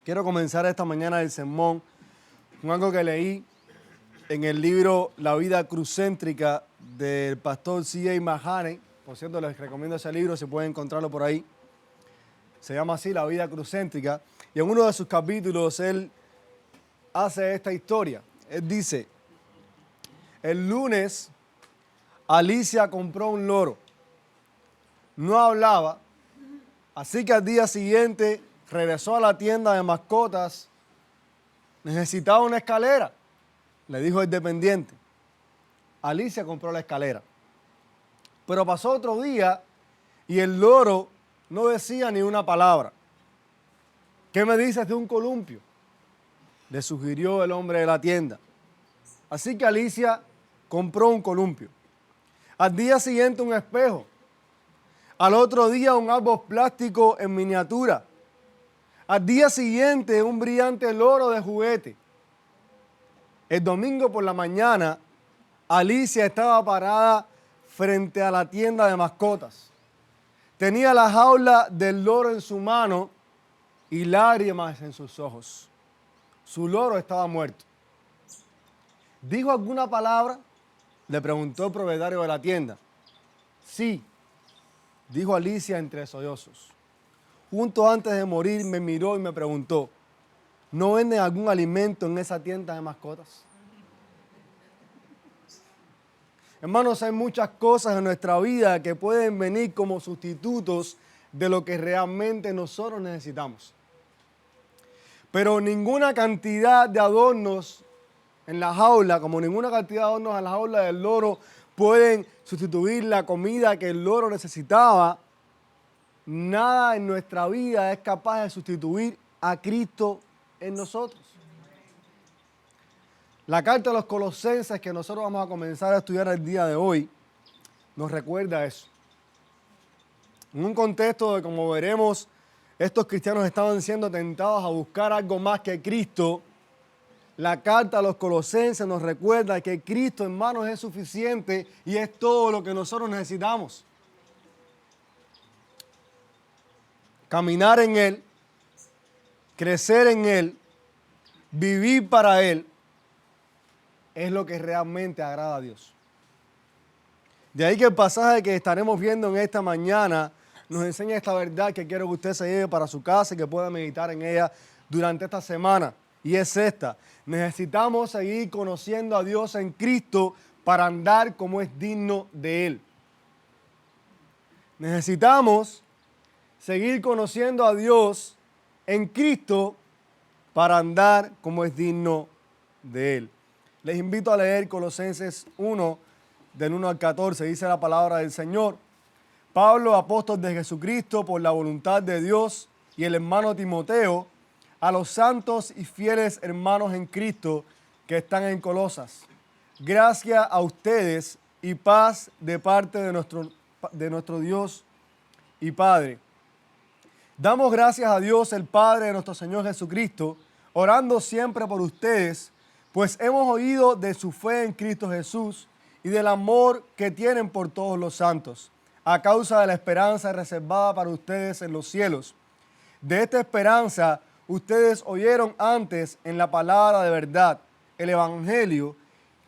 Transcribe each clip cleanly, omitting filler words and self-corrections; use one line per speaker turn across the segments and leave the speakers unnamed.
Quiero comenzar esta mañana el sermón con algo que leí en el libro La vida crucéntrica del pastor C.A. Mahaney. Por cierto, les recomiendo ese libro, si pueden encontrarlo por ahí. Se llama así, La vida crucéntrica. Y en uno de sus capítulos él hace esta historia. Él dice, el lunes Alicia compró un loro. No hablaba, así que al día siguiente regresó a la tienda de mascotas. Necesitaba una escalera, le dijo el dependiente. Alicia compró la escalera. Pero pasó otro día y el loro no decía ni una palabra. ¿Qué me dices de un columpio?, le sugirió el hombre de la tienda. Así que Alicia compró un columpio. Al día siguiente un espejo. Al otro día un árbol plástico en miniatura. Al día siguiente un brillante loro de juguete. El domingo por la mañana Alicia estaba parada frente a la tienda de mascotas. Tenía la jaula del loro en su mano y lágrimas en sus ojos. Su loro estaba muerto. ¿Dijo alguna palabra?, le preguntó el propietario de la tienda. Sí, dijo Alicia entre sollozos. Justo antes de morir me miró y me preguntó, ¿no venden algún alimento en esa tienda de mascotas? Hermanos, hay muchas cosas en nuestra vida que pueden venir como sustitutos de lo que realmente nosotros necesitamos. Pero ninguna cantidad de adornos en la jaula, como ninguna cantidad de adornos en la jaula del loro, pueden sustituir la comida que el loro necesitaba. Nada en nuestra vida es capaz de sustituir a Cristo en nosotros. La carta de los Colosenses que nosotros vamos a comenzar a estudiar el día de hoy nos recuerda eso. En un contexto de, como veremos, estos cristianos estaban siendo tentados a buscar algo más que Cristo. La carta a los Colosenses nos recuerda que Cristo, hermanos, es suficiente y es todo lo que nosotros necesitamos. Caminar en Él, crecer en Él, vivir para Él, es lo que realmente agrada a Dios. De ahí que el pasaje que estaremos viendo en esta mañana nos enseña esta verdad que quiero que usted se lleve para su casa y que pueda meditar en ella durante esta semana. Y es esta: necesitamos seguir conociendo a Dios en Cristo para andar como es digno de Él. Necesitamos seguir conociendo a Dios en Cristo para andar como es digno de Él. Les invito a leer Colosenses 1, del 1 al 14, dice la palabra del Señor. Pablo, apóstol de Jesucristo por la voluntad de Dios, y el hermano Timoteo, a los santos y fieles hermanos en Cristo que están en Colosas. Gracia a ustedes y paz de parte de nuestro Dios y Padre. Damos gracias a Dios, el Padre de nuestro Señor Jesucristo, orando siempre por ustedes, pues hemos oído de su fe en Cristo Jesús y del amor que tienen por todos los santos, a causa de la esperanza reservada para ustedes en los cielos. De esta esperanza ustedes oyeron antes en la palabra de verdad, el Evangelio,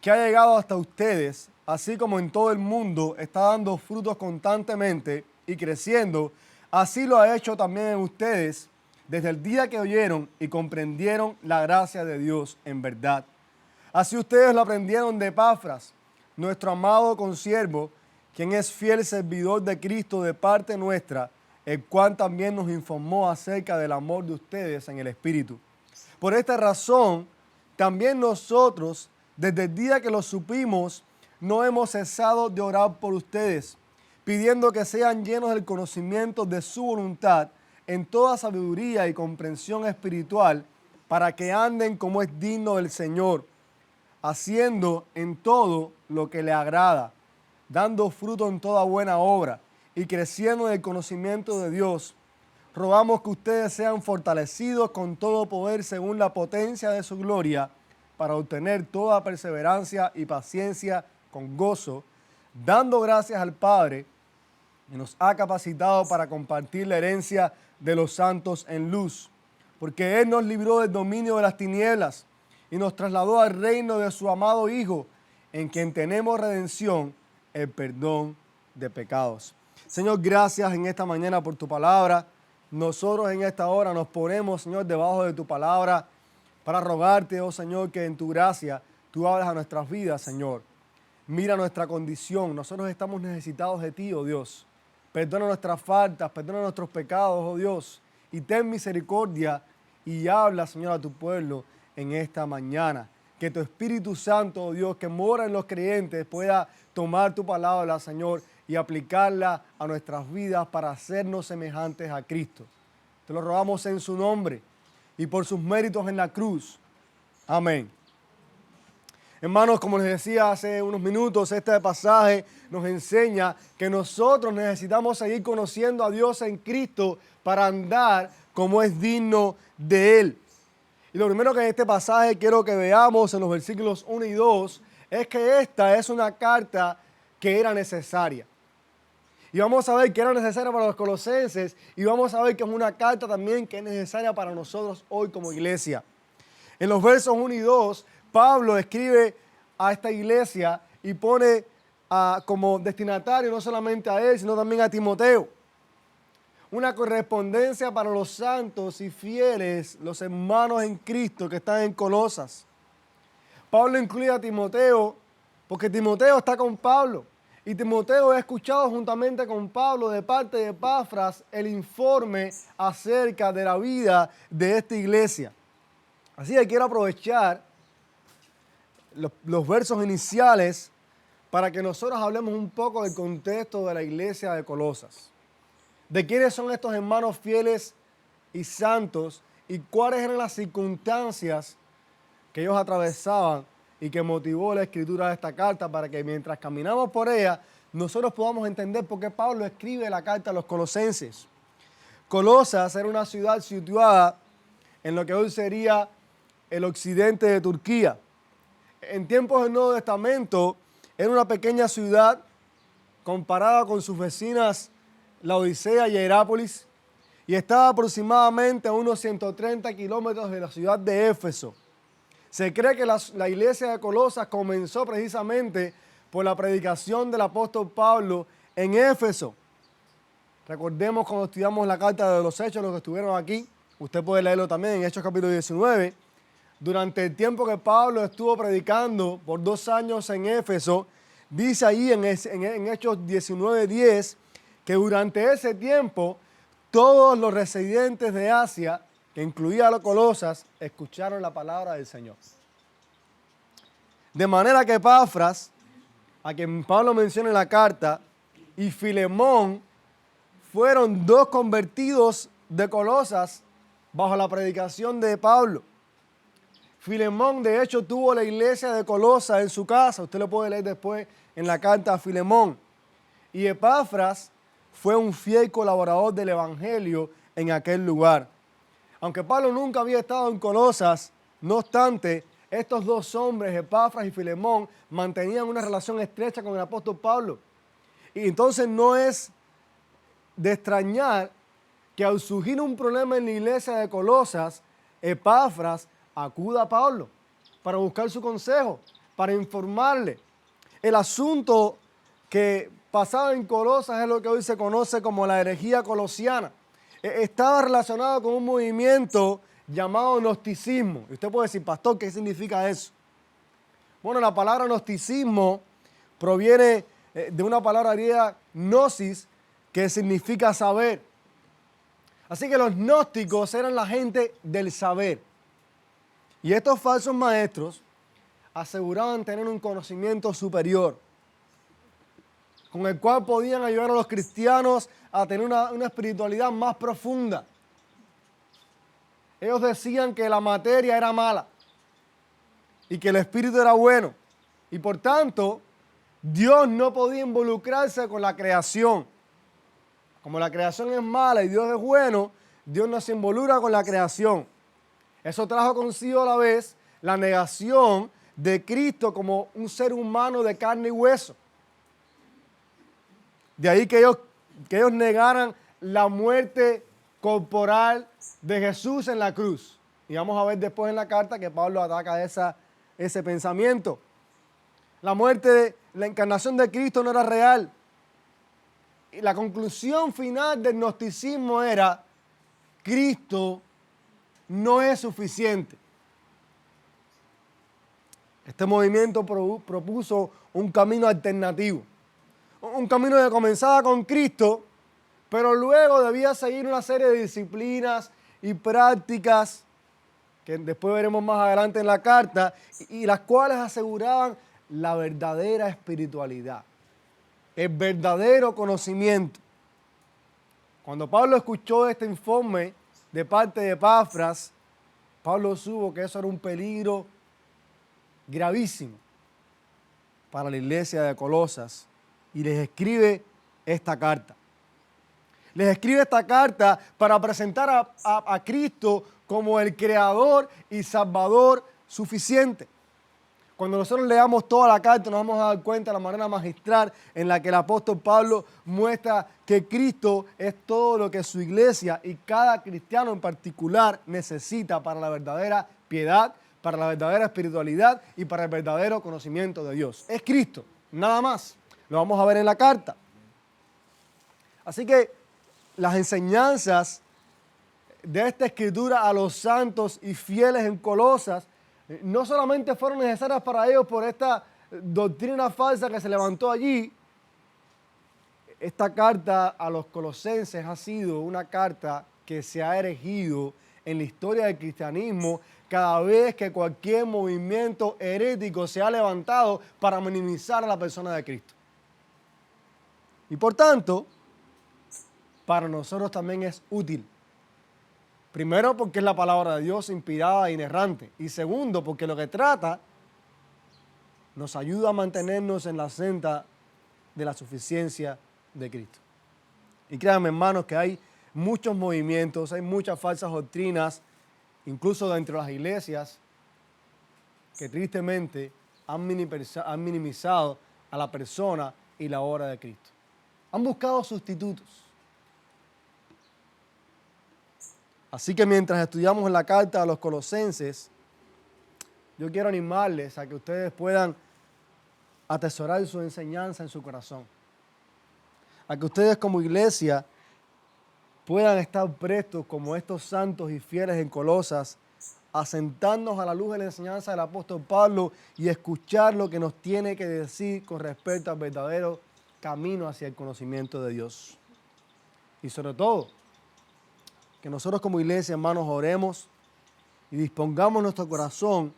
que ha llegado hasta ustedes, así como en todo el mundo está dando frutos constantemente y creciendo. Así lo ha hecho también en ustedes desde el día que oyeron y comprendieron la gracia de Dios en verdad. Así ustedes lo aprendieron de Epafras, nuestro amado consiervo, quien es fiel servidor de Cristo de parte nuestra, el cual también nos informó acerca del amor de ustedes en el Espíritu. Por esta razón, también nosotros, desde el día que lo supimos, no hemos cesado de orar por ustedes, pidiendo que sean llenos del conocimiento de su voluntad en toda sabiduría y comprensión espiritual, para que anden como es digno del Señor, haciendo en todo lo que le agrada, dando fruto en toda buena obra y creciendo en el conocimiento de Dios. Rogamos que ustedes sean fortalecidos con todo poder según la potencia de su gloria, para obtener toda perseverancia y paciencia con gozo, dando gracias al Padre que nos ha capacitado para compartir la herencia de los santos en luz. porque Él nos libró del dominio de las tinieblas y nos trasladó al reino de su amado Hijo, en quien tenemos redención, el perdón de pecados. Señor, gracias en esta mañana por tu palabra. Nosotros en esta hora nos ponemos, Señor, debajo de tu palabra para rogarte, oh Señor, que en tu gracia tú hables a nuestras vidas, Señor. Mira nuestra condición. Nosotros estamos necesitados de ti, oh Dios. Perdona nuestras faltas, perdona nuestros pecados, oh Dios. Y ten misericordia y habla, Señor, a tu pueblo en esta mañana. Que tu Espíritu Santo, oh Dios, que mora en los creyentes, pueda tomar tu palabra, Señor, y aplicarla a nuestras vidas para hacernos semejantes a Cristo. Te lo rogamos en su nombre y por sus méritos en la cruz. Amén. Hermanos, como les decía hace unos minutos, este pasaje nos enseña que nosotros necesitamos seguir conociendo a Dios en Cristo para andar como es digno de Él. Y lo primero que en este pasaje quiero que veamos en los versículos 1 y 2 es que esta es una carta que era necesaria. Y vamos a ver que era necesaria para los colosenses y vamos a ver que es una carta también que es necesaria para nosotros hoy como iglesia. En los versos 1 y 2, Pablo escribe a esta iglesia y pone como destinatario no solamente a él, sino también a Timoteo. Una correspondencia para los santos y fieles, los hermanos en Cristo que están en Colosas. Pablo incluye a Timoteo porque Timoteo está con Pablo. Y Timoteo ha escuchado juntamente con Pablo de parte de Epafras el informe acerca de la vida de esta iglesia. Así que quiero aprovechar los versos iniciales para que nosotros hablemos un poco del contexto de la iglesia de Colosas. De quiénes son estos hermanos fieles y santos y cuáles eran las circunstancias que ellos atravesaban y que motivó la escritura de esta carta para que mientras caminamos por ella, nosotros podamos entender por qué Pablo escribe la carta a los colosenses. Colosas era una ciudad situada en lo que hoy sería el occidente de Turquía. En tiempos del Nuevo Testamento era una pequeña ciudad comparada con sus vecinas Laodicea y Hierápolis y estaba aproximadamente a unos 130 kilómetros de la ciudad de Éfeso. Se cree que la iglesia de Colosas comenzó precisamente por la predicación del apóstol Pablo en Éfeso. Recordemos cuando estudiamos la carta de los Hechos, los que estuvieron aquí, usted puede leerlo también en Hechos capítulo 19. Durante el tiempo que Pablo estuvo predicando por 2 años en Éfeso, dice ahí en Hechos 19:10 que durante ese tiempo todos los residentes de Asia, que incluía a los Colosas, escucharon la palabra del Señor. De manera que Epafras, a quien Pablo menciona en la carta, y Filemón fueron 2 convertidos de Colosas bajo la predicación de Pablo. Filemón, de hecho, tuvo la iglesia de Colosas en su casa. Usted lo puede leer después en la carta a Filemón. Y Epafras fue un fiel colaborador del evangelio en aquel lugar. Aunque Pablo nunca había estado en Colosas, no obstante, estos 2 hombres, Epafras y Filemón, mantenían una relación estrecha con el apóstol Pablo. Y entonces no es de extrañar que al surgir un problema en la iglesia de Colosas, Epafras acuda a Pablo para buscar su consejo, para informarle. El asunto que pasaba en Colosas es lo que hoy se conoce como la herejía colosiana. Estaba relacionado con un movimiento llamado gnosticismo. Y usted puede decir, pastor, ¿qué significa eso? Bueno, la palabra gnosticismo proviene de una palabra griega gnosis, que significa saber. Así que los gnósticos eran la gente del saber. Y estos falsos maestros aseguraban tener un conocimiento superior, con el cual podían ayudar a los cristianos a tener una espiritualidad más profunda. Ellos decían que la materia era mala y que el espíritu era bueno. Y por tanto, Dios no podía involucrarse con la creación. Como la creación es mala y Dios es bueno, Dios no se involucra con la creación. Eso trajo consigo a la vez la negación de Cristo como un ser humano de carne y hueso. De ahí que ellos negaran la muerte corporal de Jesús en la cruz. Y vamos a ver después en la carta que Pablo ataca ese pensamiento. La muerte, la encarnación de Cristo no era real. Y la conclusión final del gnosticismo era: Cristo no es suficiente. Este movimiento propuso un camino alternativo. Un camino que comenzaba con Cristo, pero luego debía seguir una serie de disciplinas y prácticas que después veremos más adelante en la carta, y las cuales aseguraban la verdadera espiritualidad, el verdadero conocimiento. Cuando Pablo escuchó este informe de parte de Epafras, Pablo supo que eso era un peligro gravísimo para la iglesia de Colosas y les escribe esta carta. Les escribe esta carta para presentar a Cristo como el Creador y Salvador suficiente. Cuando nosotros leamos toda la carta nos vamos a dar cuenta de la manera magistral en la que el apóstol Pablo muestra que Cristo es todo lo que su iglesia y cada cristiano en particular necesita para la verdadera piedad, para la verdadera espiritualidad y para el verdadero conocimiento de Dios. Es Cristo, nada más. Lo vamos a ver en la carta. Así que las enseñanzas de esta escritura a los santos y fieles en Colosas no solamente fueron necesarias para ellos por esta doctrina falsa que se levantó allí. Esta carta a los colosenses ha sido una carta que se ha erigido en la historia del cristianismo cada vez que cualquier movimiento herético se ha levantado para minimizar a la persona de Cristo. Y por tanto, para nosotros también es útil. Primero, porque es la palabra de Dios inspirada e inerrante. Y segundo, porque lo que trata nos ayuda a mantenernos en la senda de la suficiencia de Cristo. Y créanme, hermanos, que hay muchos movimientos, hay muchas falsas doctrinas, incluso dentro de las iglesias, que tristemente han minimizado a la persona y la obra de Cristo. Han buscado sustitutos. Así que mientras estudiamos la carta a los colosenses, yo quiero animarles a que ustedes puedan atesorar su enseñanza en su corazón. A que ustedes como iglesia puedan estar prestos como estos santos y fieles en Colosas, a sentarnos a la luz de la enseñanza del apóstol Pablo y escuchar lo que nos tiene que decir con respecto al verdadero camino hacia el conocimiento de Dios. Y sobre todo, que nosotros como iglesia, hermanos, oremos y dispongamos nuestro corazón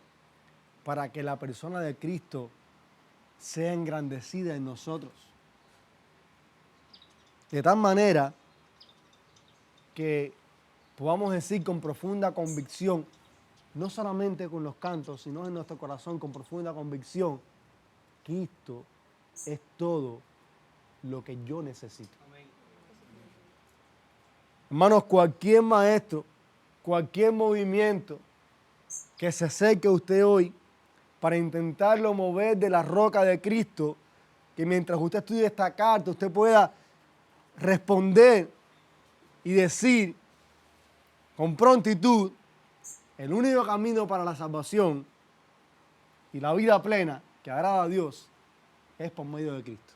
para que la persona de Cristo sea engrandecida en nosotros. De tal manera que podamos decir con profunda convicción, no solamente con los cantos, sino en nuestro corazón con profunda convicción, Cristo es todo lo que yo necesito. Hermanos, cualquier maestro, cualquier movimiento que se acerque a usted hoy para intentarlo mover de la roca de Cristo, que mientras usted estudie esta carta, usted pueda responder y decir con prontitud, el único camino para la salvación y la vida plena que agrada a Dios es por medio de Cristo.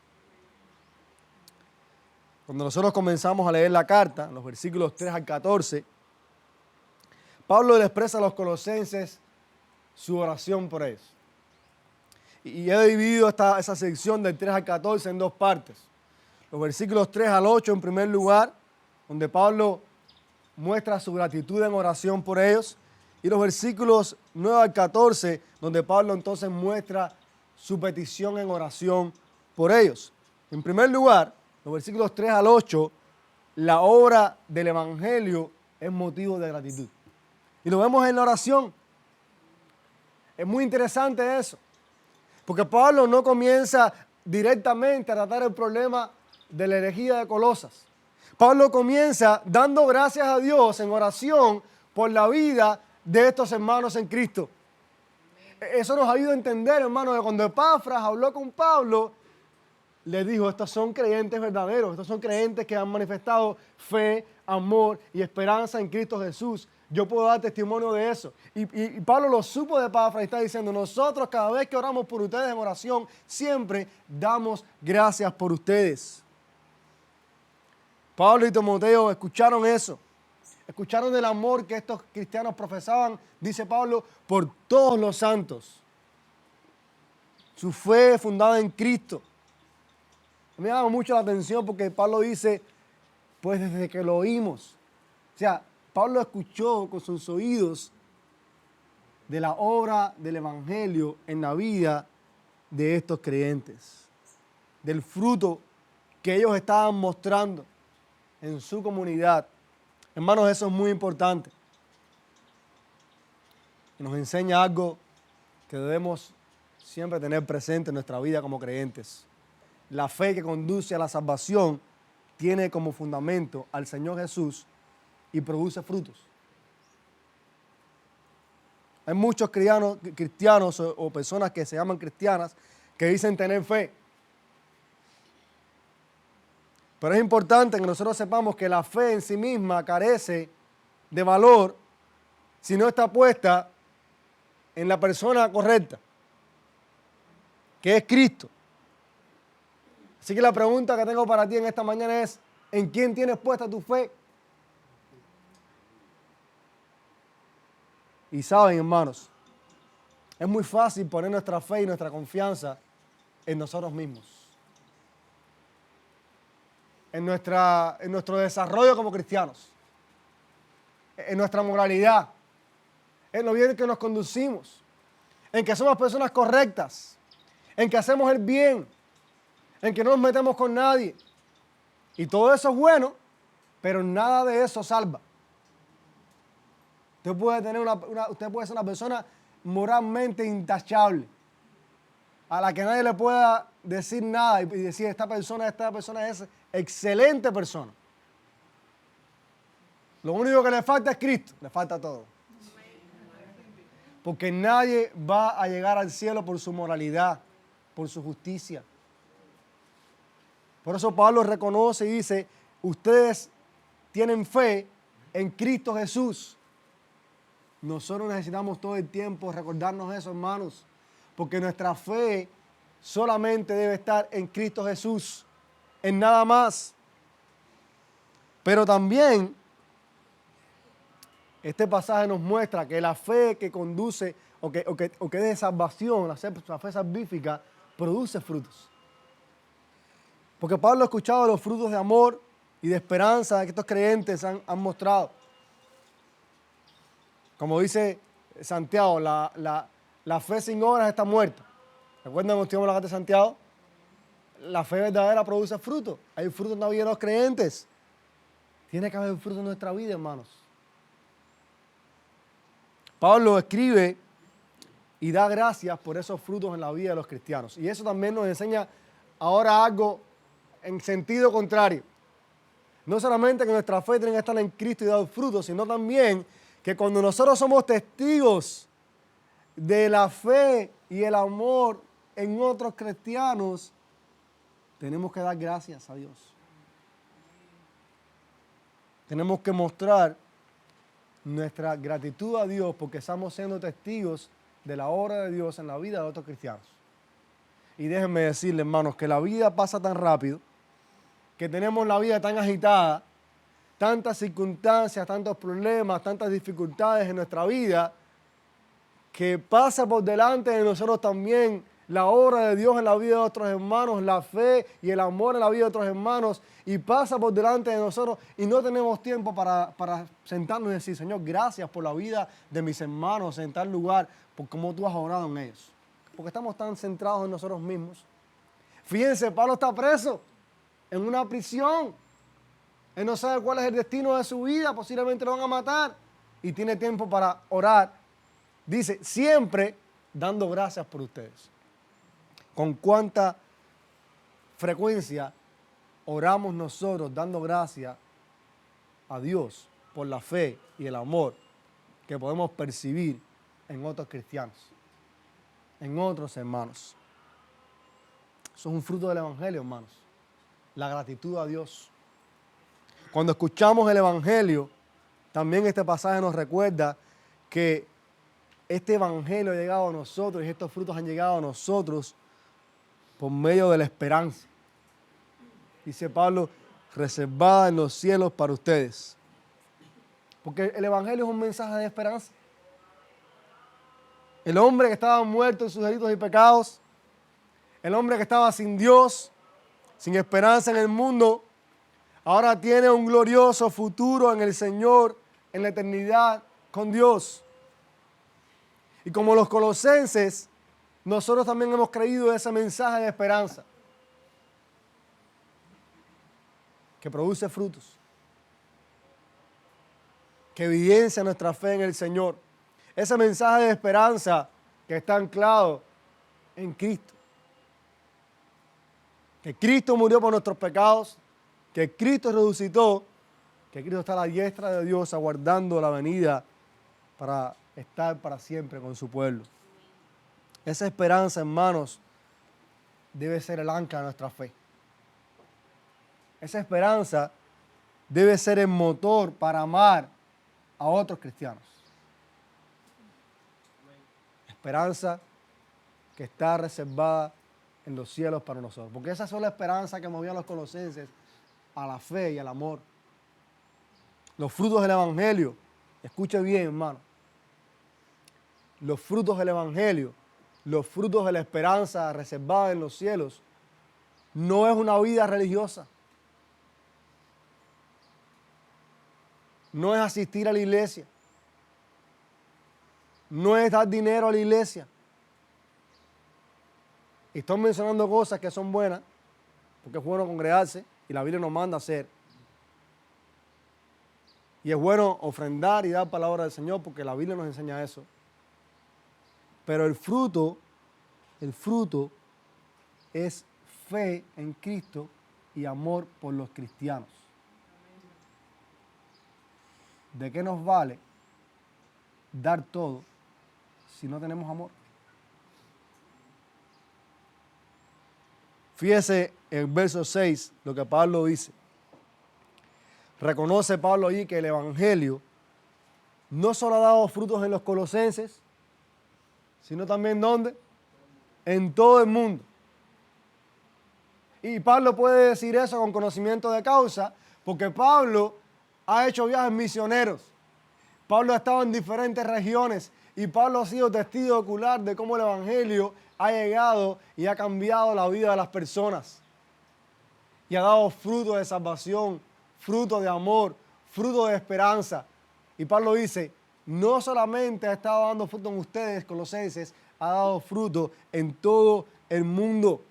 Cuando nosotros comenzamos a leer la carta, los versículos 3 al 14, Pablo le expresa a los colosenses su oración por ellos. Y he dividido esa sección del 3 al 14 en dos partes. Los versículos 3 al 8 en primer lugar, donde Pablo muestra su gratitud en oración por ellos. Y los versículos 9 al 14, donde Pablo entonces muestra su petición en oración por ellos. En primer lugar, los versículos 3 al 8, la obra del Evangelio es motivo de gratitud. Y lo vemos en la oración. Es muy interesante eso, porque Pablo no comienza directamente a tratar el problema de la herejía de Colosas. Pablo comienza dando gracias a Dios en oración por la vida de estos hermanos en Cristo. Eso nos ayuda a entender, hermanos, que cuando Epafras habló con Pablo, les dijo, estos son creyentes verdaderos, estos son creyentes que han manifestado fe, amor y esperanza en Cristo Jesús. Yo puedo dar testimonio de eso. Y Pablo lo supo de Epafras y está diciendo, nosotros cada vez que oramos por ustedes en oración, siempre damos gracias por ustedes. Pablo y Timoteo escucharon eso. Escucharon del amor que estos cristianos profesaban, dice Pablo, por todos los santos. Su fe fundada en Cristo. Me llama mucho la atención porque Pablo dice, pues desde que lo oímos. O sea, Pablo escuchó con sus oídos de la obra del Evangelio en la vida de estos creyentes. Del fruto que ellos estaban mostrando en su comunidad. Hermanos, eso es muy importante. Y nos enseña algo que debemos siempre tener presente en nuestra vida como creyentes. La fe que conduce a la salvación tiene como fundamento al Señor Jesús y produce frutos. Hay muchos cristianos o personas que se llaman cristianas que dicen tener fe. Pero es importante que nosotros sepamos que la fe en sí misma carece de valor si no está puesta en la persona correcta, que es Cristo. Así que la pregunta que tengo para ti en esta mañana es, ¿en quién tienes puesta tu fe? Y saben, hermanos, es muy fácil poner nuestra fe y nuestra confianza en nosotros mismos. En nuestro desarrollo como cristianos. En nuestra moralidad. En lo bien que nos conducimos. En que somos personas correctas. En que hacemos el bien. En que no nos metemos con nadie. Y todo eso es bueno, pero nada de eso salva. Usted puede ser una persona moralmente intachable, a la que nadie le pueda decir nada y decir esta persona es excelente persona. Lo único que le falta es Cristo, le falta todo. Porque nadie va a llegar al cielo por su moralidad, por su justicia. Por eso Pablo reconoce y dice, ustedes tienen fe en Cristo Jesús. Nosotros necesitamos todo el tiempo recordarnos eso, hermanos, porque nuestra fe solamente debe estar en Cristo Jesús, en nada más. Pero también este pasaje nos muestra que la fe que conduce o que es de salvación, la fe salvífica, produce frutos. Porque Pablo ha escuchado los frutos de amor y de esperanza que estos creyentes han mostrado. Como dice Santiago, la fe sin obras está muerta. ¿Recuerdan cuando estudiamos la carta de Santiago? La fe verdadera produce fruto. Hay fruto en la vida de los creyentes. Tiene que haber fruto en nuestra vida, hermanos. Pablo escribe y da gracias por esos frutos en la vida de los cristianos. Y eso también nos enseña ahora algo en sentido contrario. No solamente que nuestra fe tiene que estar en Cristo y dar frutos, sino también que cuando nosotros somos testigos de la fe y el amor en otros cristianos, tenemos que dar gracias a Dios. Tenemos que mostrar nuestra gratitud a Dios porque estamos siendo testigos de la obra de Dios en la vida de otros cristianos. Y déjenme decirles, hermanos, que la vida pasa tan rápido, que tenemos la vida tan agitada, tantas circunstancias, tantos problemas, tantas dificultades en nuestra vida, que pasa por delante de nosotros también la obra de Dios en la vida de otros hermanos, la fe y el amor en la vida de otros hermanos, y pasa por delante de nosotros y no tenemos tiempo para sentarnos y decir, Señor, gracias por la vida de mis hermanos en tal lugar, por cómo tú has obrado en ellos. Porque estamos tan centrados en nosotros mismos. Fíjense, Pablo está preso en una prisión. Él no sabe cuál es el destino de su vida, posiblemente lo van a matar. Y tiene tiempo para orar. Dice, siempre dando gracias por ustedes. ¿Con cuánta frecuencia oramos nosotros dando gracias a Dios por la fe y el amor que podemos percibir en otros cristianos, en otros hermanos? Eso es un fruto del Evangelio, hermanos. La gratitud a Dios. Cuando escuchamos el Evangelio, también este pasaje nos recuerda que este Evangelio ha llegado a nosotros y estos frutos han llegado a nosotros por medio de la esperanza. Dice Pablo, reservada en los cielos para ustedes. Porque el Evangelio es un mensaje de esperanza. El hombre que estaba muerto en sus delitos y pecados, el hombre que estaba sin Dios, sin esperanza en el mundo, ahora tiene un glorioso futuro en el Señor, en la eternidad con Dios. Y como los colosenses, nosotros también hemos creído ese mensaje de esperanza que produce frutos, que evidencia nuestra fe en el Señor. Ese mensaje de esperanza que está anclado en Cristo. Que Cristo murió por nuestros pecados, que Cristo resucitó, que Cristo está a la diestra de Dios aguardando la venida para estar para siempre con su pueblo. Esa esperanza, hermanos, debe ser el ancla de nuestra fe. Esa esperanza debe ser el motor para amar a otros cristianos. Esperanza que está reservada en los cielos para nosotros. Porque esa es la esperanza que movía a los colosenses a la fe y al amor. Los frutos del Evangelio, escuche bien, hermano. Los frutos del Evangelio, los frutos de la esperanza reservada en los cielos, no es una vida religiosa. No es asistir a la iglesia. No es dar dinero a la iglesia. Y estoy mencionando cosas que son buenas, porque es bueno congregarse y la Biblia nos manda a hacer. Y es bueno ofrendar y dar palabra del Señor porque la Biblia nos enseña eso. Pero el fruto es fe en Cristo y amor por los cristianos. ¿De qué nos vale dar todo si no tenemos amor? Fíjese en verso 6 lo que Pablo dice. Reconoce Pablo allí que el Evangelio no solo ha dado frutos en los colosenses, sino también ¿dónde? En todo el mundo. Y Pablo puede decir eso con conocimiento de causa, porque Pablo ha hecho viajes misioneros. Pablo ha estado en diferentes regiones y Pablo ha sido testigo ocular de cómo el Evangelio ha llegado y ha cambiado la vida de las personas. Y ha dado fruto de salvación, fruto de amor, fruto de esperanza. Y Pablo dice, no solamente ha estado dando fruto en ustedes, colosenses, ha dado fruto en todo el mundo.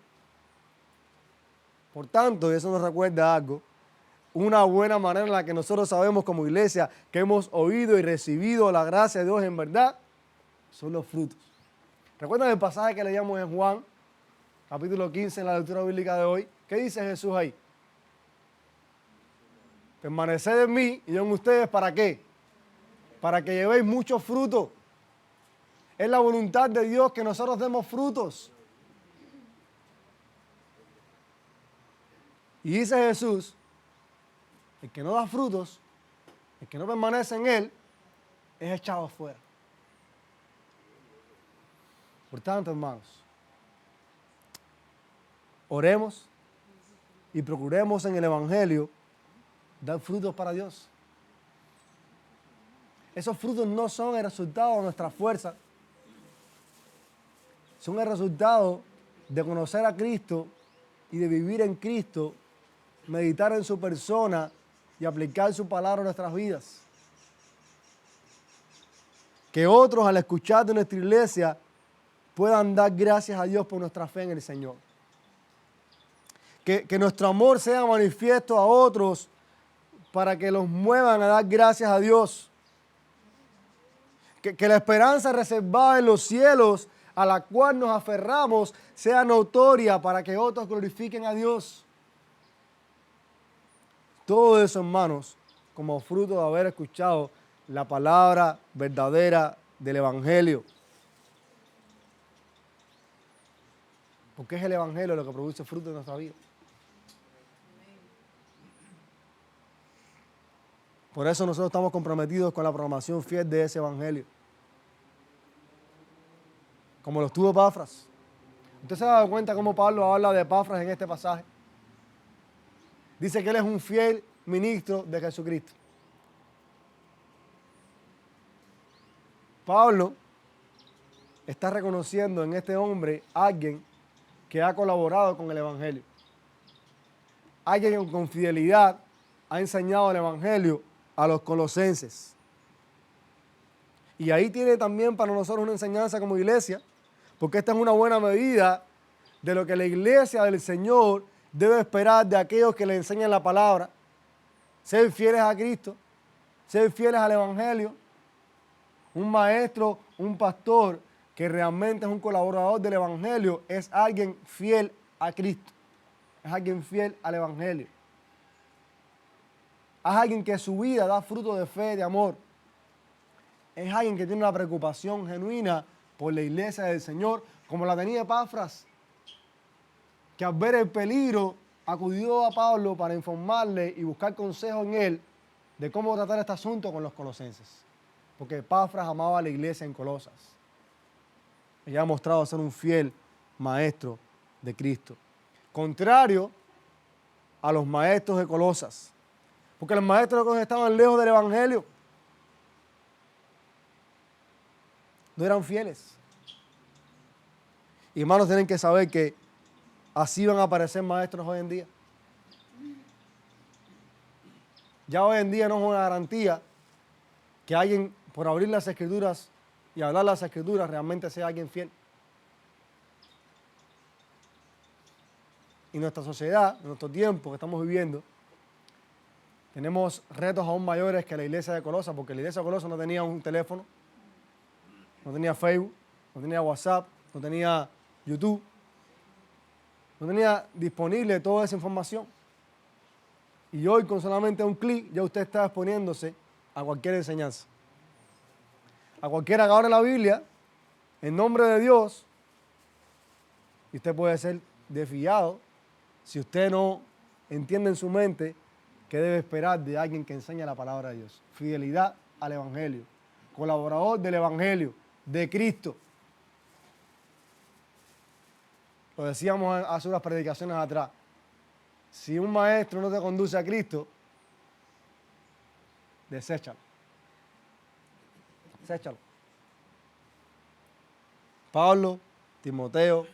Por tanto, y eso nos recuerda algo, una buena manera en la que nosotros sabemos como iglesia que hemos oído y recibido la gracia de Dios en verdad, son los frutos. ¿Recuerdan el pasaje que leíamos en Juan, capítulo 15, en la lectura bíblica de hoy? ¿Qué dice Jesús ahí? Permaneced en mí y yo en ustedes, ¿para qué? Para que llevéis mucho fruto. Es la voluntad de Dios que nosotros demos frutos. Y dice Jesús, el que no da frutos, el que no permanece en él, es echado afuera. Por tanto, hermanos, oremos y procuremos en el Evangelio dar frutos para Dios. Esos frutos no son el resultado de nuestra fuerza, son el resultado de conocer a Cristo y de vivir en Cristo, meditar en su persona y aplicar su palabra a nuestras vidas. Que otros al escuchar de nuestra iglesia puedan dar gracias a Dios por nuestra fe en el Señor. Que nuestro amor sea manifiesto a otros para que los muevan a dar gracias a Dios. Que la esperanza reservada en los cielos a la cual nos aferramos sea notoria para que otros glorifiquen a Dios. Todo eso, hermanos, como fruto de haber escuchado la palabra verdadera del Evangelio. Porque es el Evangelio lo que produce fruto en nuestra vida. Por eso nosotros estamos comprometidos con la programación fiel de ese Evangelio. Como lo estuvo Epafras. ¿Usted se ha dado cuenta cómo Pablo habla de Epafras en este pasaje? Dice que él es un fiel ministro de Jesucristo. Pablo está reconociendo en este hombre a alguien que ha colaborado con el Evangelio. Alguien que con fidelidad ha enseñado el Evangelio a los colosenses. Y ahí tiene también para nosotros una enseñanza como iglesia, porque esta es una buena medida de lo que la iglesia del Señor debe esperar de aquellos que le enseñan la palabra, ser fieles a Cristo, ser fieles al Evangelio. Un maestro, un pastor que realmente es un colaborador del Evangelio es alguien fiel a Cristo, es alguien fiel al Evangelio. Es alguien que su vida da fruto de fe, de amor. Es alguien que tiene una preocupación genuina por la iglesia del Señor, como la tenía Epafras, que al ver el peligro acudió a Pablo para informarle y buscar consejo en él de cómo tratar este asunto con los colosenses. Porque Epafras amaba a la iglesia en Colosas. Ella ha mostrado ser un fiel maestro de Cristo. Contrario a los maestros de Colosas. Porque los maestros de Colosas estaban lejos del Evangelio. No eran fieles. Y hermanos, tienen que saber que así van a aparecer maestros hoy en día. Ya hoy en día no es una garantía que alguien, por abrir las Escrituras y hablar las Escrituras, realmente sea alguien fiel. Y nuestra sociedad, en nuestro tiempo que estamos viviendo, tenemos retos aún mayores que la iglesia de Colosas, porque la iglesia de Colosas no tenía un teléfono, no tenía Facebook, no tenía WhatsApp, no tenía YouTube, no tenía disponible toda esa información. Y hoy con solamente un clic ya usted está exponiéndose a cualquier enseñanza. A cualquiera que abra la Biblia, en nombre de Dios, y usted puede ser desviado si usted no entiende en su mente que debe esperar de alguien que enseña la palabra de Dios. Fidelidad al Evangelio, colaborador del Evangelio, de Cristo. Lo decíamos hace unas predicaciones atrás. Si un maestro no te conduce a Cristo, deséchalo. Deséchalo. Pablo, Timoteo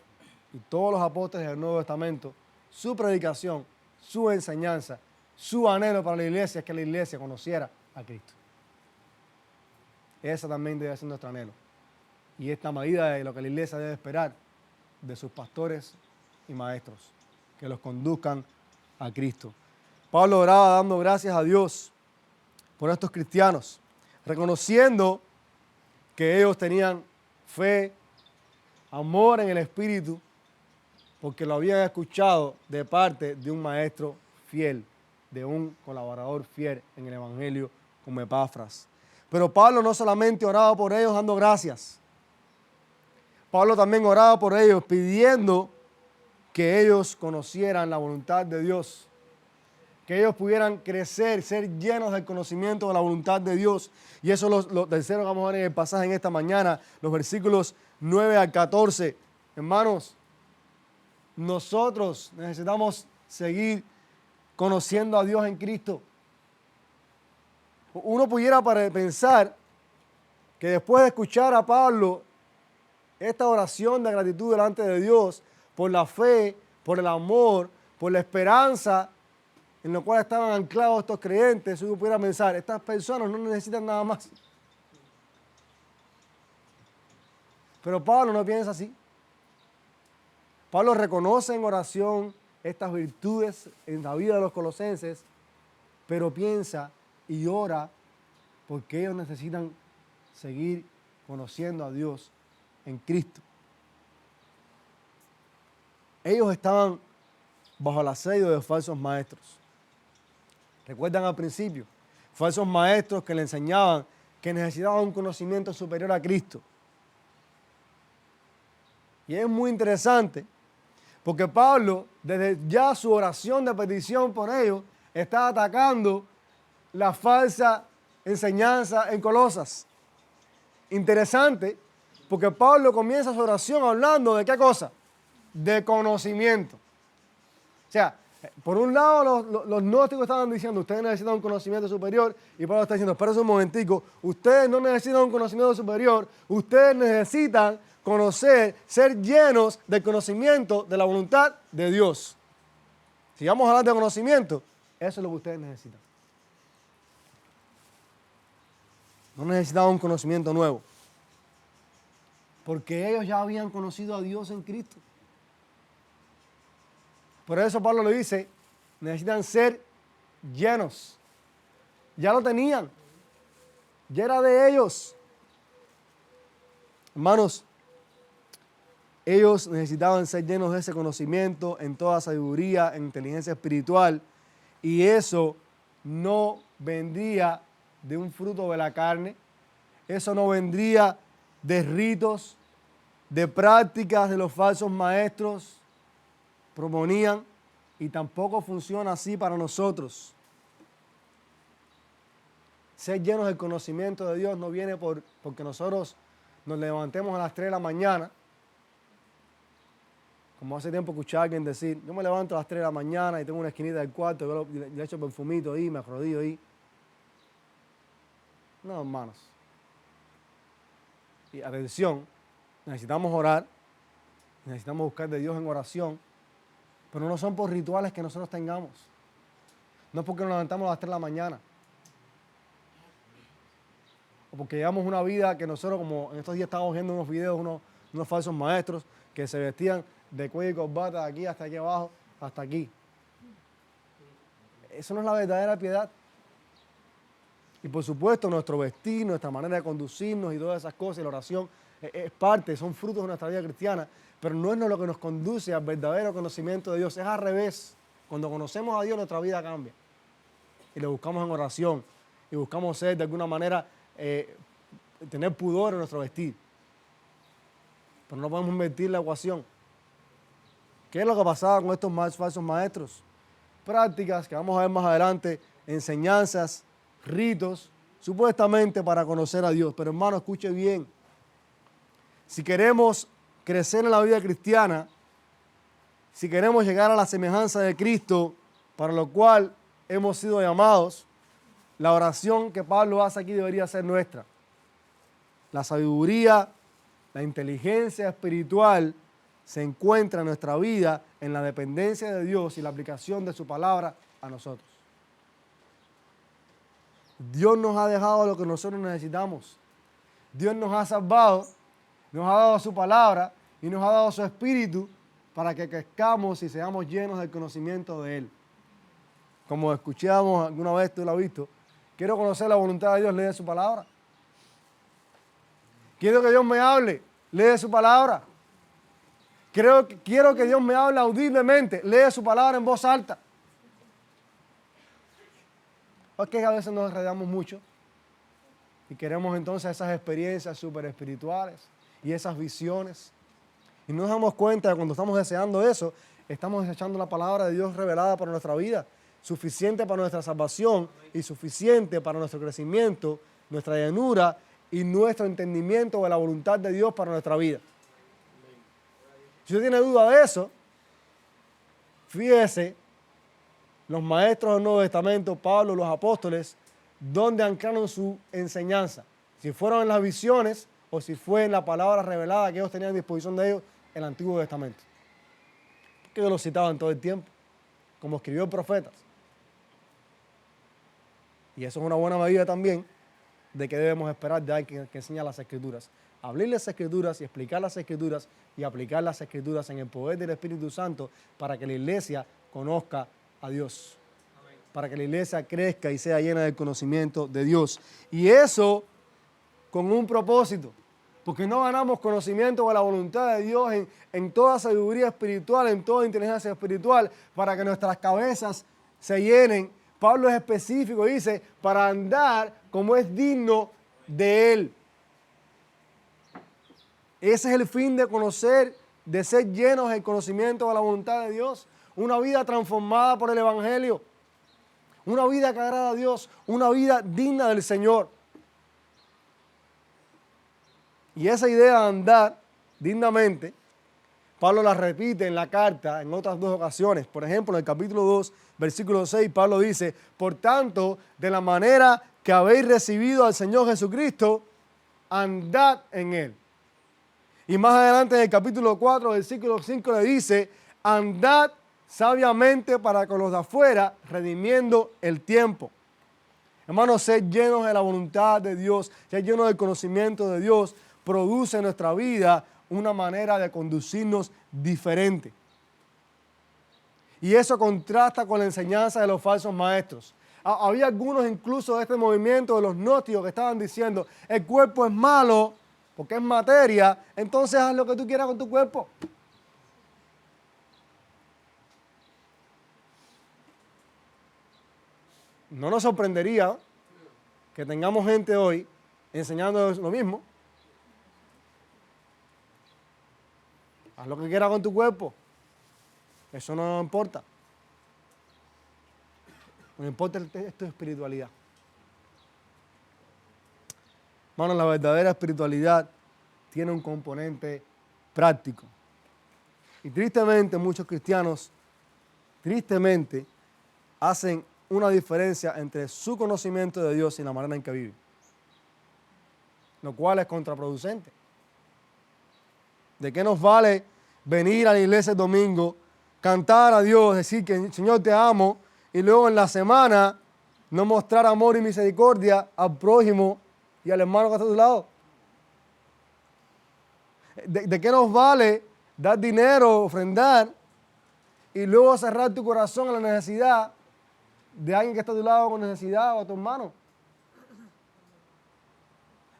y todos los apóstoles del Nuevo Testamento, su predicación, su enseñanza, su anhelo para la iglesia es que la iglesia conociera a Cristo. Esa también debe ser nuestro anhelo. Y esta medida de lo que la iglesia debe esperar de sus pastores y maestros, que los conduzcan a Cristo. Pablo oraba dando gracias a Dios por estos cristianos, reconociendo que ellos tenían fe, amor en el Espíritu, porque lo habían escuchado de parte de un maestro fiel, de un colaborador fiel en el Evangelio como Epafras. Pero Pablo no solamente oraba por ellos dando gracias, Pablo también oraba por ellos pidiendo que ellos conocieran la voluntad de Dios, que ellos pudieran crecer, ser llenos del conocimiento de la voluntad de Dios. Y eso es lo tercero que vamos a ver en el pasaje en esta mañana, los versículos 9 al 14. Hermanos, nosotros necesitamos seguir conociendo a Dios en Cristo. Uno pudiera pensar que después de escuchar a Pablo esta oración de gratitud delante de Dios por la fe, por el amor, por la esperanza en lo cual estaban anclados estos creyentes, uno pudiera pensar, estas personas no necesitan nada más. Pero Pablo no piensa así. Pablo reconoce en oración estas virtudes en la vida de los colosenses, pero piensa y ora porque ellos necesitan seguir conociendo a Dios en Cristo. Ellos estaban bajo el asedio de falsos maestros. ¿Recuerdan al principio? Falsos maestros que le enseñaban que necesitaban un conocimiento superior a Cristo. Y es muy interesante Porque Pablo, desde ya su oración de petición por ellos, está atacando la falsa enseñanza en Colosas. Interesante, porque Pablo comienza su oración hablando de qué cosa? De conocimiento. O sea, por un lado los gnósticos estaban diciendo, ustedes necesitan un conocimiento superior, y Pablo está diciendo, espérense un momentico, ustedes no necesitan un conocimiento superior, ustedes necesitan conocer, ser llenos del conocimiento de la voluntad de Dios. Si vamos a hablar de conocimiento, eso es lo que ustedes necesitan. No necesitaban un conocimiento nuevo, porque ellos ya habían conocido a Dios en Cristo. Por eso Pablo le dice, necesitan ser llenos. Ya lo tenían. Ya era de ellos. Hermanos, ellos necesitaban ser llenos de ese conocimiento en toda sabiduría, en inteligencia espiritual. Y eso no vendría de un fruto de la carne. Eso no vendría de ritos, de prácticas de los falsos maestros proponían, y tampoco funciona así para nosotros. Ser llenos del conocimiento de Dios no viene porque nosotros nos levantemos a las 3 de la mañana, como hace tiempo escuché a alguien decir, yo me levanto a las 3 de la mañana y tengo una esquinita del cuarto, yo le echo perfumito ahí, me arrodillo ahí. No, hermanos. Y atención, necesitamos orar, necesitamos buscar de Dios en oración, pero no son por rituales que nosotros tengamos. No es porque nos levantamos a las 3 de la mañana. O porque llevamos una vida que nosotros, como en estos días estábamos viendo unos videos, unos falsos maestros que se vestían de cuello y corbata de aquí hasta aquí abajo, hasta aquí. Eso no es la verdadera piedad. Y por supuesto, nuestro vestir, nuestra manera de conducirnos y todas esas cosas, y la oración, es parte, son frutos de nuestra vida cristiana, pero no es lo que nos conduce al verdadero conocimiento de Dios. Es al revés. Cuando conocemos a Dios, nuestra vida cambia. Y lo buscamos en oración. Y buscamos ser, de alguna manera, tener pudor en nuestro vestir. Pero no podemos invertir la ecuación. ¿Qué es lo que pasaba con estos falsos maestros? Prácticas que vamos a ver más adelante, enseñanzas, ritos, supuestamente para conocer a Dios. Pero hermano, escuche bien. Si queremos crecer en la vida cristiana, si queremos llegar a la semejanza de Cristo, para lo cual hemos sido llamados, la oración que Pablo hace aquí debería ser nuestra. La sabiduría, la inteligencia espiritual se encuentra en nuestra vida en la dependencia de Dios y la aplicación de su palabra a nosotros. Dios nos ha dejado lo que nosotros necesitamos. Dios nos ha salvado, nos ha dado su palabra y nos ha dado su espíritu para que crezcamos y seamos llenos del conocimiento de Él. Como escuchamos alguna vez, tú lo has visto, quiero conocer la voluntad de Dios, lee su palabra. Quiero que Dios me hable, lee su palabra. Quiero que Dios me hable audiblemente, lee su palabra en voz alta. Porque a veces nos enredamos mucho y queremos entonces esas experiencias súper espirituales y esas visiones. Y no nos damos cuenta de cuando estamos deseando eso, estamos desechando la palabra de Dios revelada para nuestra vida, suficiente para nuestra salvación y suficiente para nuestro crecimiento, nuestra llenura y nuestro entendimiento de la voluntad de Dios para nuestra vida. Si usted tiene duda de eso, fíjese, los maestros del Nuevo Testamento, Pablo, los apóstoles, ¿dónde anclaron su enseñanza? Si fueron en las visiones o si fue en la palabra revelada que ellos tenían a disposición de ellos en el Antiguo Testamento. Porque ellos lo citaban todo el tiempo, como escribió profetas. Y eso es una buena medida también de que debemos esperar de alguien que enseña las Escrituras. Abrir las Escrituras y explicar las Escrituras y aplicar las Escrituras en el poder del Espíritu Santo para que la iglesia conozca a Dios. Amén. Para que la iglesia crezca y sea llena del conocimiento de Dios. Y eso con un propósito. Porque no ganamos conocimiento de la voluntad de Dios en toda sabiduría espiritual, en toda inteligencia espiritual, para que nuestras cabezas se llenen. Pablo es específico, dice, para andar como es digno de Él. Ese es el fin de conocer de ser llenos del conocimiento de la voluntad de Dios. Una vida transformada por el Evangelio. Una vida que agrada a Dios. Una vida digna del Señor. Y esa idea de andar dignamente, Pablo la repite en la carta en otras 2 ocasiones. Por ejemplo, en el capítulo 2, versículo 6, Pablo dice, por tanto, de la manera que habéis recibido al Señor Jesucristo, andad en Él. Y más adelante en el capítulo 4, versículo 5 le dice, andad sabiamente para con los de afuera, redimiendo el tiempo. Hermanos, ser llenos de la voluntad de Dios, ser llenos del conocimiento de Dios, produce en nuestra vida una manera de conducirnos diferente. Y eso contrasta con la enseñanza de los falsos maestros. Había algunos incluso de este movimiento de los gnósticos que estaban diciendo, el cuerpo es malo porque es materia, entonces haz lo que tú quieras con tu cuerpo. No nos sorprendería que tengamos gente hoy enseñándonos lo mismo. Haz lo que quieras con tu cuerpo. Eso no importa. No importa esto es espiritualidad. Hermano, la verdadera espiritualidad tiene un componente práctico. Y tristemente muchos cristianos, hacen una diferencia entre su conocimiento de Dios y la manera en que viven. Lo cual es contraproducente. ¿De qué nos vale venir a la iglesia el domingo, cantar a Dios, decir que Señor te amo, y luego en la semana no mostrar amor y misericordia al prójimo y al hermano que está a tu lado? ¿De qué nos vale dar dinero, ofrendar, y luego cerrar tu corazón a la necesidad de alguien que está a tu lado con necesidad o a tu hermano?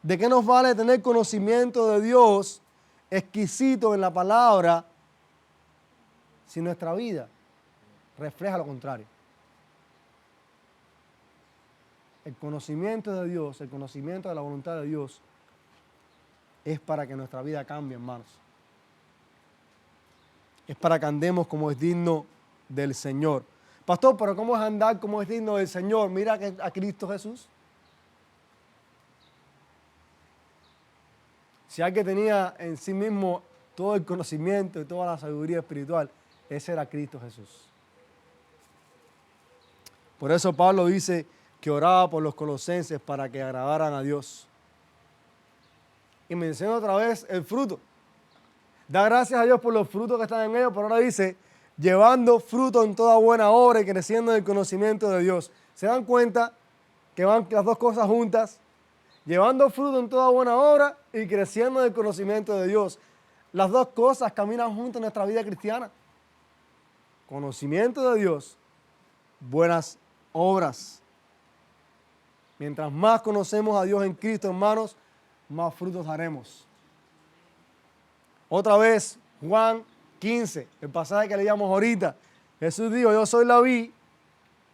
¿De qué nos vale tener conocimiento de Dios exquisito en la palabra si nuestra vida refleja lo contrario? El conocimiento de Dios, el conocimiento de la voluntad de Dios es para que nuestra vida cambie, hermanos. Es para que andemos como es digno del Señor. Pastor, pero ¿cómo es andar como es digno del Señor? Mira a Cristo Jesús. Si alguien tenía en sí mismo todo el conocimiento y toda la sabiduría espiritual, ese era Cristo Jesús. Por eso Pablo dice que oraba por los colosenses para que agradaran a Dios. Y menciona otra vez el fruto. Da gracias a Dios por los frutos que están en ellos, pero ahora dice, llevando fruto en toda buena obra y creciendo en el conocimiento de Dios. ¿Se dan cuenta que van las dos cosas juntas? Llevando fruto en toda buena obra y creciendo en el conocimiento de Dios. Las dos cosas caminan juntas en nuestra vida cristiana. Conocimiento de Dios, buenas obras. Mientras más conocemos a Dios en Cristo, hermanos, más frutos daremos. Otra vez, Juan 15, el pasaje que leíamos ahorita. Jesús dijo, yo soy la vid,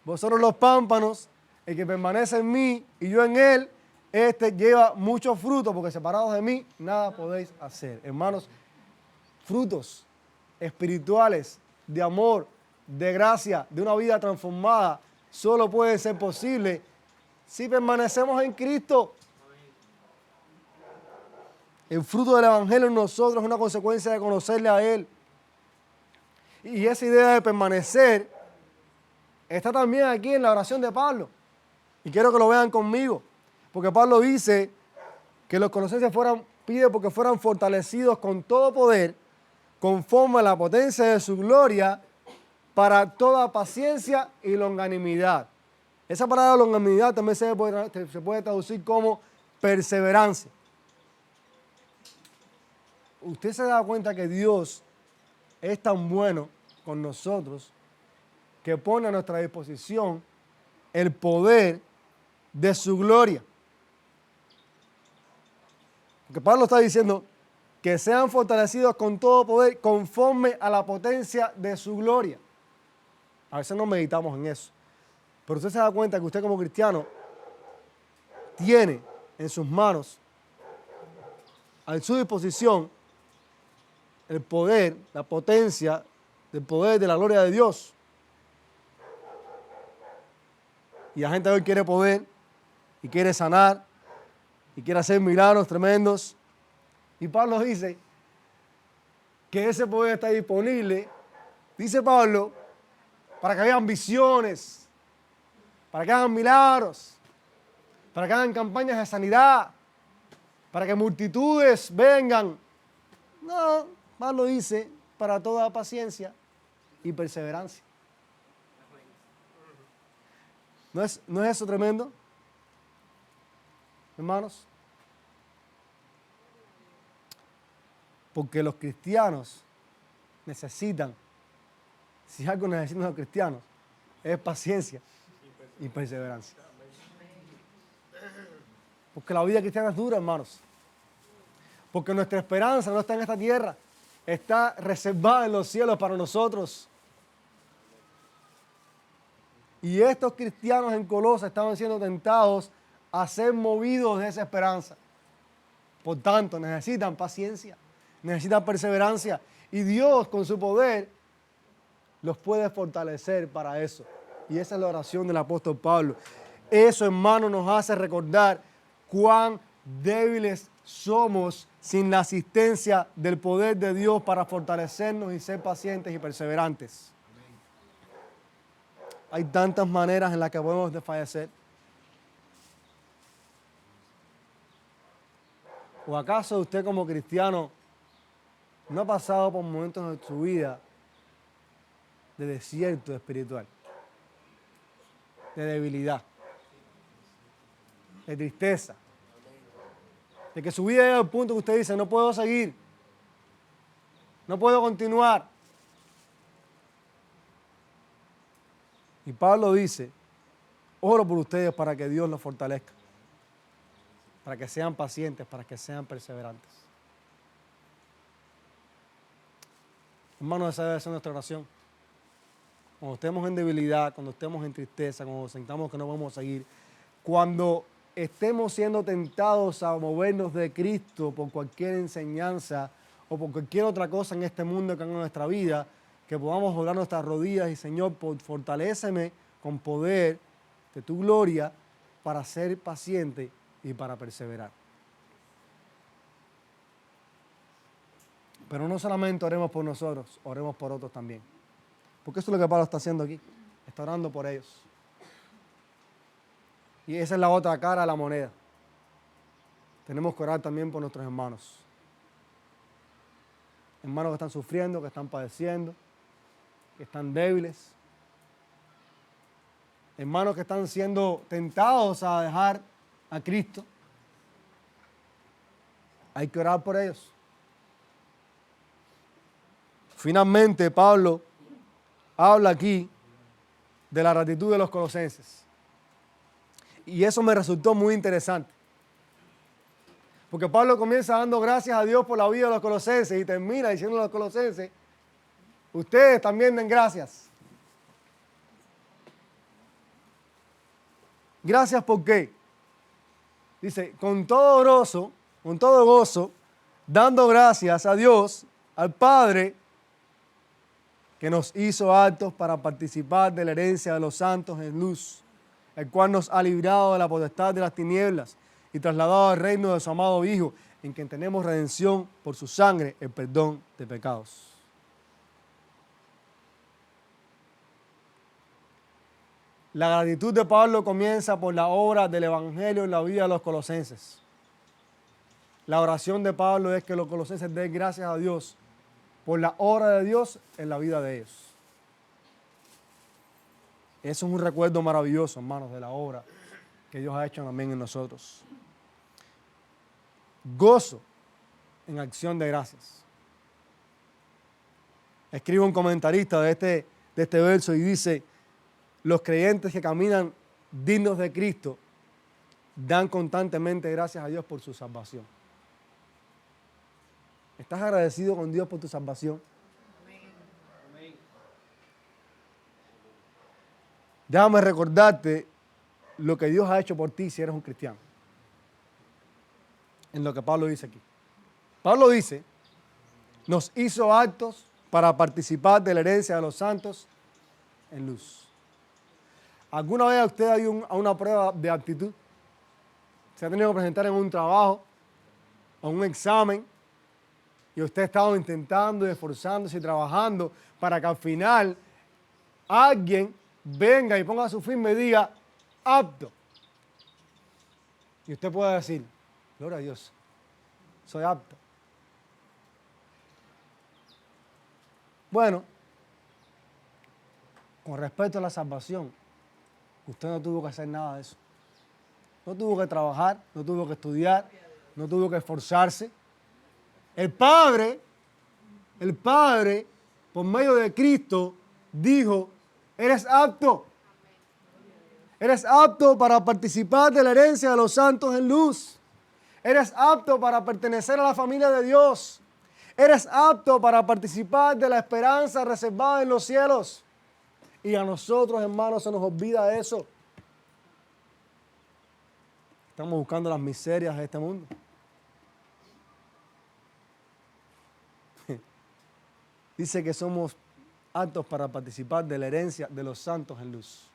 vosotros los pámpanos, el que permanece en mí y yo en él, este lleva mucho fruto, porque separados de mí, nada podéis hacer. Hermanos, frutos espirituales, de amor, de gracia, de una vida transformada, solo puede ser posible si permanecemos en Cristo. El fruto del Evangelio en nosotros es una consecuencia de conocerle a Él. Y esa idea de permanecer está también aquí en la oración de Pablo. Y quiero que lo vean conmigo. Porque Pablo dice que los colosenses pide porque fueran fortalecidos con todo poder, conforme a la potencia de su gloria, para toda paciencia y longanimidad. Esa palabra longanimidad también se puede traducir como perseverancia. Usted se da cuenta que Dios es tan bueno con nosotros que pone a nuestra disposición el poder de su gloria. Porque Pablo está diciendo que sean fortalecidos con todo poder conforme a la potencia de su gloria. A veces no meditamos en eso. Pero usted se da cuenta que usted como cristiano tiene en sus manos, a su disposición, el poder, la potencia del poder de la gloria de Dios. Y la gente hoy quiere poder y quiere sanar y quiere hacer milagros tremendos. Y Pablo dice que ese poder está disponible, dice Pablo, para que hagan visiones, para que hagan milagros, para que hagan campañas de sanidad, para que multitudes vengan. No, Pablo dice, para toda paciencia y perseverancia. ¿No es eso tremendo, hermanos? Porque los cristianos necesitan, si algo necesitan los cristianos, es paciencia y perseverancia. Porque la vida cristiana es dura, hermanos. Porque nuestra esperanza no está en esta tierra, está reservada en los cielos para nosotros. Y estos cristianos en Colosas estaban siendo tentados a ser movidos de esa esperanza. Por tanto, necesitan paciencia, necesitan perseverancia. Y Dios, con su poder, los puede fortalecer para eso. Y esa es la oración del apóstol Pablo. Eso, hermano, nos hace recordar cuán débiles somos sin la asistencia del poder de Dios para fortalecernos y ser pacientes y perseverantes. Hay tantas maneras en las que podemos desfallecer. ¿O acaso usted como cristiano no ha pasado por momentos de su vida de desierto espiritual, de debilidad, de tristeza, de que su vida llega al punto que usted dice, no puedo seguir, no puedo continuar? Y Pablo dice, oro por ustedes para que Dios los fortalezca, para que sean pacientes, para que sean perseverantes. Hermanos, esa debe ser nuestra oración. Cuando estemos en debilidad, cuando estemos en tristeza, cuando sentamos que no vamos a seguir, cuando estemos siendo tentados a movernos de Cristo por cualquier enseñanza o por cualquier otra cosa en este mundo que haga en nuestra vida, que podamos doblar nuestras rodillas y, Señor, fortaléceme con poder de tu gloria para ser paciente y para perseverar. Pero no solamente oremos por nosotros, oremos por otros también. Porque eso es lo que Pablo está haciendo aquí. Está orando por ellos. Y esa es la otra cara de la moneda. Tenemos que orar también por nuestros hermanos. Hermanos que están sufriendo, que están padeciendo, que están débiles. Hermanos que están siendo tentados a dejar a Cristo. Hay que orar por ellos. Finalmente, Pablo habla aquí de la gratitud de los colosenses. Y eso me resultó muy interesante. Porque Pablo comienza dando gracias a Dios por la vida de los colosenses y termina diciendo a los colosenses, ustedes también den gracias. Gracias, ¿por qué? Dice, con todo gozo, dando gracias a Dios, al Padre, que nos hizo aptos para participar de la herencia de los santos en luz, el cual nos ha librado de la potestad de las tinieblas y trasladado al reino de su amado Hijo, en quien tenemos redención por su sangre, el perdón de pecados. La gratitud de Pablo comienza por la obra del Evangelio en la vida de los colosenses. La oración de Pablo es que los colosenses den gracias a Dios por la obra de Dios en la vida de ellos. Eso es un recuerdo maravilloso, hermanos, de la obra que Dios ha hecho también en nosotros. Gozo en acción de gracias. Escribe un comentarista de este verso y dice, los creyentes que caminan dignos de Cristo dan constantemente gracias a Dios por su salvación. ¿Estás agradecido con Dios por tu salvación? Amén. Déjame recordarte lo que Dios ha hecho por ti si eres un cristiano. En lo que Pablo dice aquí. Pablo dice, nos hizo aptos para participar de la herencia de los santos en luz. ¿Alguna vez usted ha ido a una prueba de aptitud? Se ha tenido que presentar en un trabajo o un examen y usted ha estado intentando y esforzándose y trabajando para que al final alguien venga y ponga su firma y diga apto. Y usted puede decir, gloria a Dios, soy apto. Bueno, con respecto a la salvación, usted no tuvo que hacer nada de eso. No tuvo que trabajar, no tuvo que estudiar, no tuvo que esforzarse. El Padre, por medio de Cristo, dijo, eres apto. Eres apto para participar de la herencia de los santos en luz. Eres apto para pertenecer a la familia de Dios. Eres apto para participar de la esperanza reservada en los cielos. Y a nosotros, hermanos, se nos olvida eso. Estamos buscando las miserias de este mundo. Dice que somos aptos para participar de la herencia de los santos en luz.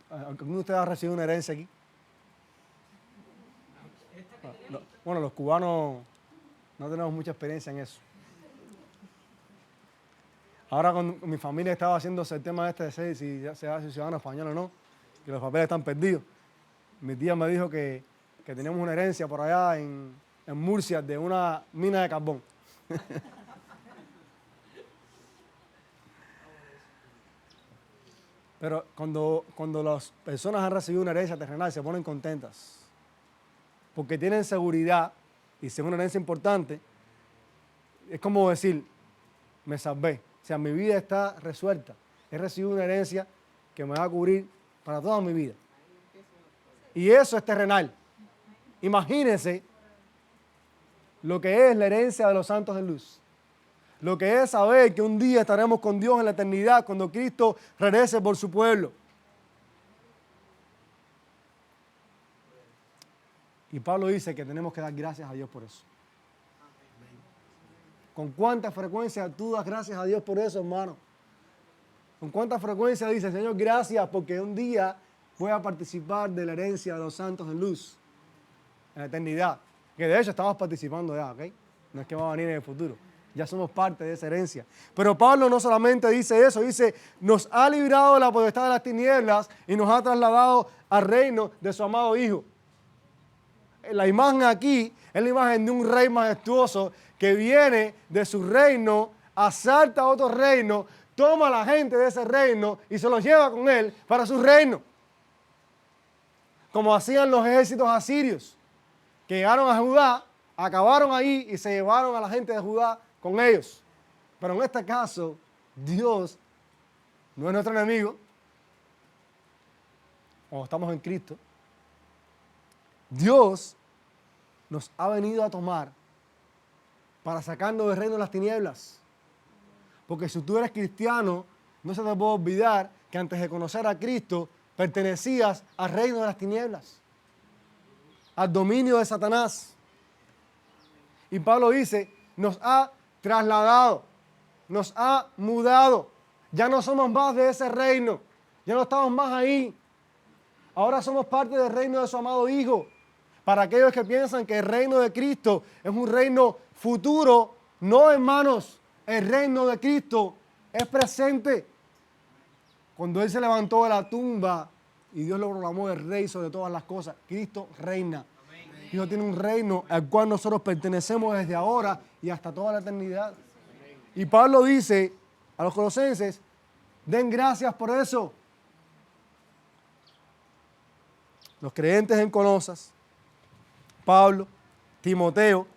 ¿Alguno de ustedes ha recibido una herencia aquí? Bueno, los cubanos no tenemos mucha experiencia en eso. Ahora con mi familia estaba haciéndose el tema de si se hace ciudadano español o no, que los papeles están perdidos. Mi tía me dijo que teníamos una herencia por allá en Murcia de una mina de carbón. Pero cuando las personas han recibido una herencia terrenal se ponen contentas porque tienen seguridad y si es una herencia importante, es como decir, me salvé. O sea, mi vida está resuelta. He recibido una herencia que me va a cubrir para toda mi vida. Y eso es terrenal. Imagínense lo que es la herencia de los santos en luz. Lo que es saber que un día estaremos con Dios en la eternidad cuando Cristo regrese por su pueblo. Y Pablo dice que tenemos que dar gracias a Dios por eso. ¿Con cuánta frecuencia tú das gracias a Dios por eso, hermano? ¿Con cuánta frecuencia dices, Señor, gracias porque un día voy a participar de la herencia de los santos en luz, en la eternidad? Que de hecho estamos participando ya, ¿ok? No es que va a venir en el futuro. Ya somos parte de esa herencia. Pero Pablo no solamente dice eso, dice, nos ha librado de la potestad de las tinieblas y nos ha trasladado al reino de su amado Hijo. La imagen aquí es la imagen de un rey majestuoso que viene de su reino, asalta a otro reino, toma a la gente de ese reino y se los lleva con él para su reino. Como hacían los ejércitos asirios, que llegaron a Judá, acabaron ahí y se llevaron a la gente de Judá con ellos. Pero en este caso, Dios no es nuestro enemigo. Cuando estamos en Cristo, Dios nos ha venido a tomar para sacarnos del reino de las tinieblas. Porque si tú eres cristiano, no se te puede olvidar que antes de conocer a Cristo, pertenecías al reino de las tinieblas, al dominio de Satanás. Y Pablo dice, nos ha trasladado, nos ha mudado. Ya no somos más de ese reino, ya no estamos más ahí. Ahora somos parte del reino de su amado Hijo. Para aquellos que piensan que el reino de Cristo es un reino futuro, no, hermanos, el reino de Cristo es presente. Cuando Él se levantó de la tumba y Dios lo proclamó el rey sobre todas las cosas, Cristo reina. Dios tiene un reino al cual nosotros pertenecemos desde ahora y hasta toda la eternidad. Y Pablo dice a los colosenses, den gracias por eso. Los creyentes en Colosas, Pablo, Timoteo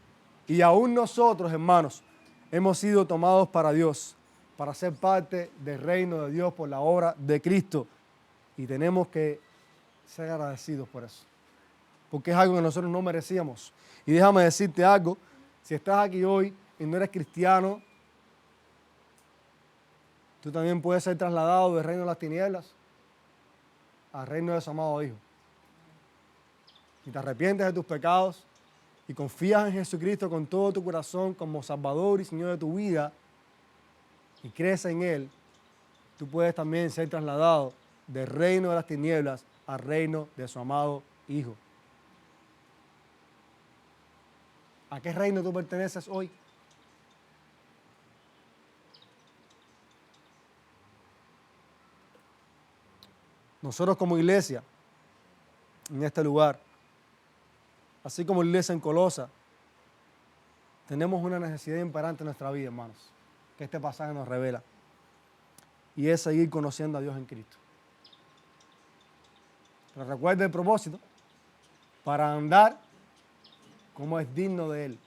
y aún nosotros, hermanos, hemos sido tomados para Dios, para ser parte del reino de Dios por la obra de Cristo. Y tenemos que ser agradecidos por eso, porque es algo que nosotros no merecíamos. Y déjame decirte algo, si estás aquí hoy y no eres cristiano, tú también puedes ser trasladado del reino de las tinieblas al reino de su amado Hijo. y te arrepientes de tus pecados y confías en Jesucristo con todo tu corazón como Salvador y Señor de tu vida y crees en Él, tú puedes también ser trasladado del reino de las tinieblas al reino de su amado Hijo. ¿A qué reino tú perteneces hoy? Nosotros como iglesia, en este lugar, así como la iglesia en Colosa, tenemos una necesidad imperante en nuestra vida, hermanos, que este pasaje nos revela, y es seguir conociendo a Dios en Cristo. Pero recuerda el propósito, para andar como es digno de Él.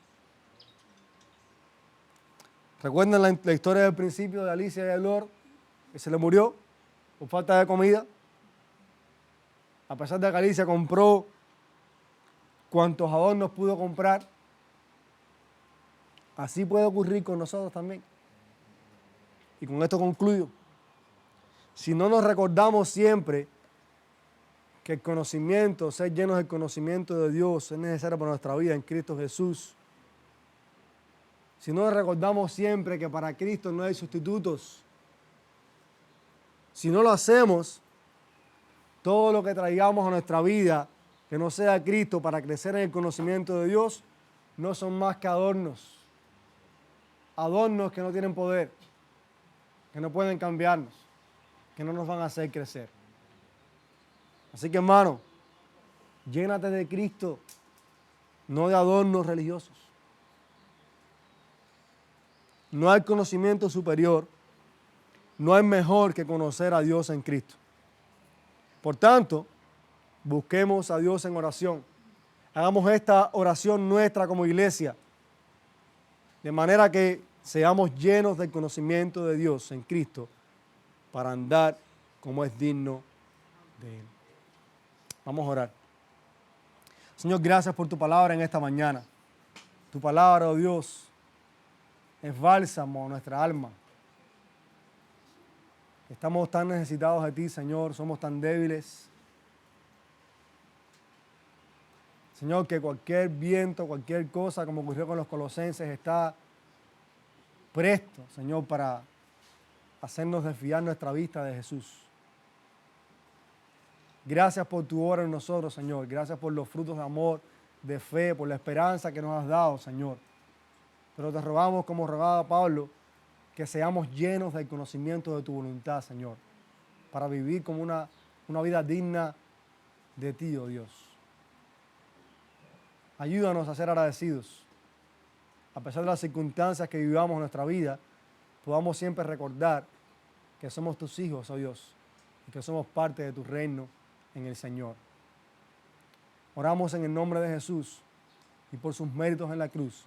¿Recuerdan la historia del principio de Alicia y el Lord, que se le murió por falta de comida? A pesar de que Alicia compró cuantos adornos pudo comprar, así puede ocurrir con nosotros también. Y con esto concluyo. Si no nos recordamos siempre que el conocimiento, ser llenos del conocimiento de Dios es necesario para nuestra vida en Cristo Jesús, si no nos recordamos siempre que para Cristo no hay sustitutos, si no lo hacemos, todo lo que traigamos a nuestra vida que no sea Cristo para crecer en el conocimiento de Dios, no son más que adornos. Adornos que no tienen poder, que no pueden cambiarnos, que no nos van a hacer crecer. Así que, hermano, llénate de Cristo, no de adornos religiosos. No hay conocimiento superior, no hay mejor que conocer a Dios en Cristo. Por tanto, busquemos a Dios en oración. Hagamos esta oración nuestra como iglesia, de manera que seamos llenos del conocimiento de Dios en Cristo para andar como es digno de Él. Vamos a orar. Señor, gracias por tu palabra en esta mañana. Tu palabra, oh Dios, es bálsamo a nuestra alma. Estamos tan necesitados de ti, Señor, somos tan débiles. Señor, que cualquier viento, cualquier cosa, como ocurrió con los colosenses, está presto, Señor, para hacernos desviar nuestra vista de Jesús. Gracias por tu obra en nosotros, Señor. Gracias por los frutos de amor, de fe, por la esperanza que nos has dado, Señor. Pero te rogamos, como rogaba Pablo, que seamos llenos del conocimiento de tu voluntad, Señor, para vivir como una vida digna de ti, oh Dios. Ayúdanos a ser agradecidos. A pesar de las circunstancias que vivamos en nuestra vida, podamos siempre recordar que somos tus hijos, oh Dios, y que somos parte de tu reino en el Señor. Oramos en el nombre de Jesús y por sus méritos en la cruz.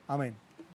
Amén.